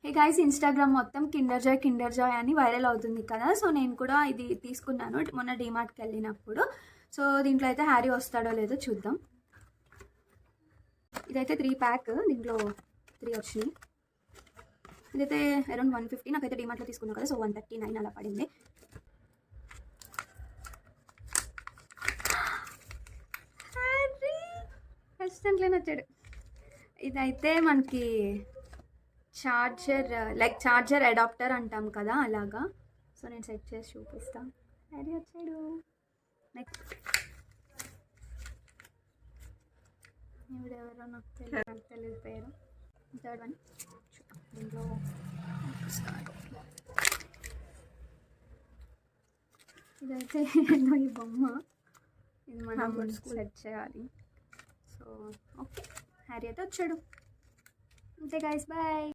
Hey guys, Instagram మొత్తం Kinder Joy అని viral అవుతుంది కదా. సో నేను కూడా ఇది తీసుకున్నాను మొన్న డీమార్ట్కి వెళ్ళినప్పుడు. సో దీంట్లో అయితే హ్యారీ వస్తాడో లేదో చూద్దాం. ఇదైతే 3 ప్యాక్, దీంట్లో 3 వచ్చినాయి. ఇదైతే అరౌండ్ 150, నాకైతే డీమార్ట్లో తీసుకున్నాను కదా, సో 139 అలా పడింది. హ్యారీ ఫస్ట్ దాంట్లో నచ్చాడు. ఇదైతే మనకి చార్జర్ అడాప్టర్ అంటాం కదా, అలాగా. సో నేను సెట్ చేసి చూపిస్తాను. హ్యారీ వచ్చాడు. నెక్స్ట్ ఎవరో నాకు తెలియదు పేరు. థర్డ్ వన్ దీంట్లో ఇదైతే ఈ బొమ్మ, ఇది మనం సెట్ చేయాలి. సో ఓకే, హ్యారీ అయితే వచ్చాడు. అంతే గైస్, బాయ్.